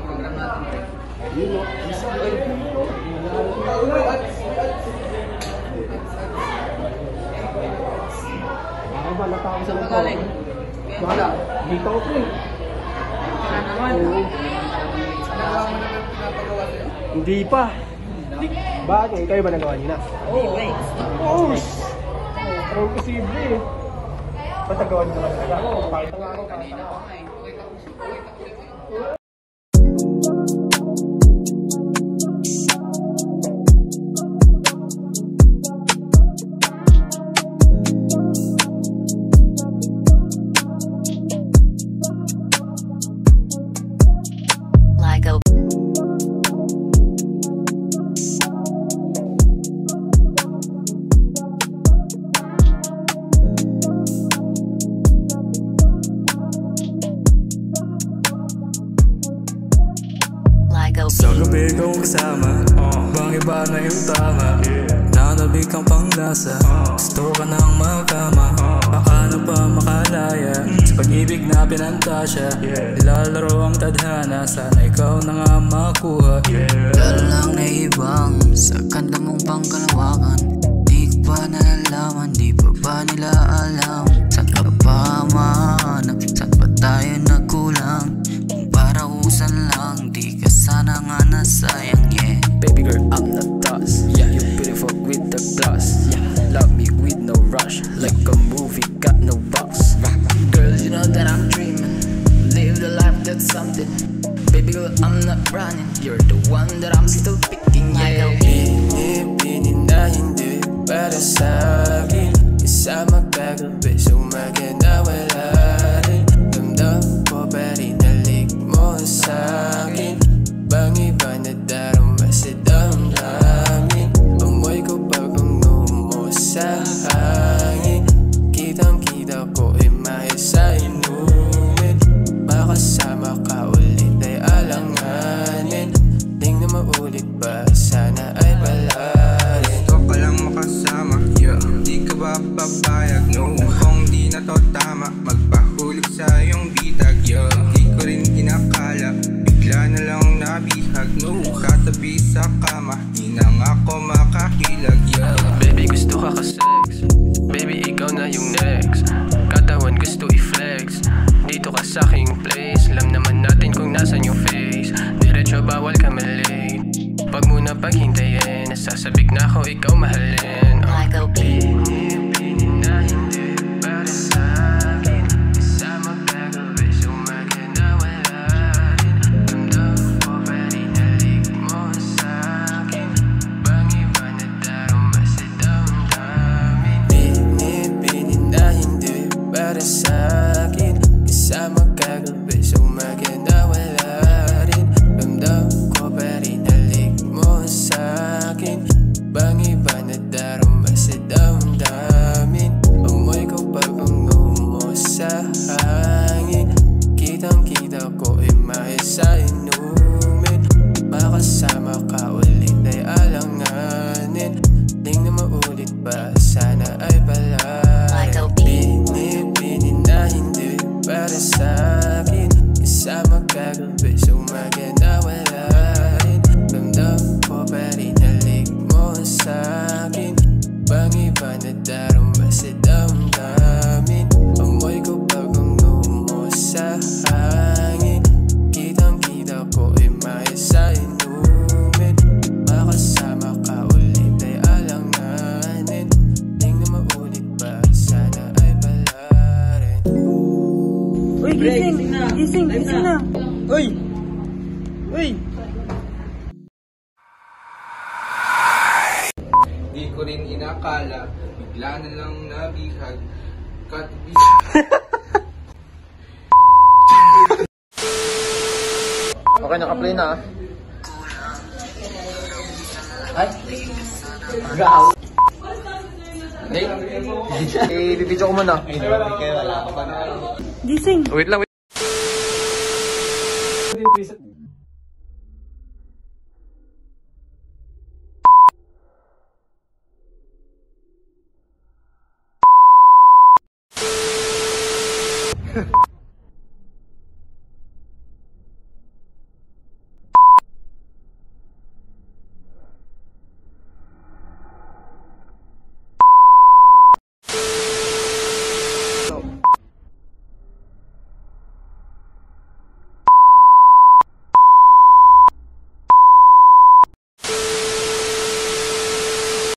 program natin. Ako ba natawag sa Saan galing? Wala. Dito ko eh. Kaya naman. Nagawa mo naman pinapagawa sa'yo? Hindi pa. Bakit? Kayo ba nagawa niyo na? Oo. Oo. Pero posible eh. Patagawa niyo na talaga. Pakita nga ako. Kanina pa nga eh. Pakita ko sa'yo. Sa gabi kong kasama, bang iba na yung tama. Nanabig kang panglasa, gusto ka ng makama. Paano pa makalaya sa pag-ibig na pinantasya. Nilalaro ang tadhana, sana ikaw na nga makuha. Lalo lang naibang sa kanta mong pangkalawakan. Di ko pa nalalaman, di pa ba nila alam? Saan ka pa mahanap, saan pa tayo nagkulang? Kung para usan lang, di ka sana nga nasayang, yeah. Baby girl, I'm not toss. Yeah, you're beautiful with the gloss. Yeah, love me with no rush, like a movie, got no box. Girl, you know that I'm dreaming, live the life that's something. Baby girl, I'm not running, you're the one that I'm still picking, yeah. Pinipinin na hindi para sa'kin. Isama kagabi, sumaga na wala rin. Damdam ko pa rin halik mo sa'kin. Bang iba na darama sa damdamin. Amoy ko pag-ungom mo sa hangin. Kitang kita ko ay mahal sa inumin. Makasama ka ulit ay alanganin. Di na maulit pa, sana ay palarin. Gusto ka lang makasama, di ka ba papayag? No, kung di na to tama, magpahulog sa iyong bitag. Di ko rin kinakala, bigla na lang nabihag. No, katabi sa kama, di na nga ako makakilag. Baby gusto ka ka-sex, baby ikaw na yung next. Katawan gusto i-flex, dito ka sa aking place. Alam naman natin kung nasan yung face, diretso bawal ka malate. Pag muna paghintayin, nasasabik na ako ikaw mahalin. Pinipinin na hindi para sa'kin. Isama kagabi, sumaga na wala rin. Damdam ko pa rin halik mo sa'kin. Bang iba na darama sa damdamin. Pinipinin na hindi para sa'kin. Isama kagabi, sumaga na wala rin. Damdam ko pa rin halik mo sa'kin. Bang iba na darama sa damdamin. Amoy ko pag-ungom mo sa hangin. Kitang kita ko ay mahal sa inumin. Makasama ka ulit ay alanganin. Di na maulit pa, sana ay palarin. Pinipinin na hindi para sa'kin. Kasama kagabi, sumaga na wala rin. Damdam ko pa rin halik mo sa'kin. Bang iba na darama sa damdamin. Amoy ko pag-ungom mo sa hangin. Kitang kita ko ay mahal sa inumin. Makasama ka ulit ay alanganin. Di na maulit pa, sana ay palarin. Uy, gising! Gising! Gising na! Uy! Uy! Di ko rin inakala, bigla na lang nabihag. Katabi Okay, naka-play na ah. Ay! Gaw! Hey, bibidyo ko muna. Gising! Wait lang, wait.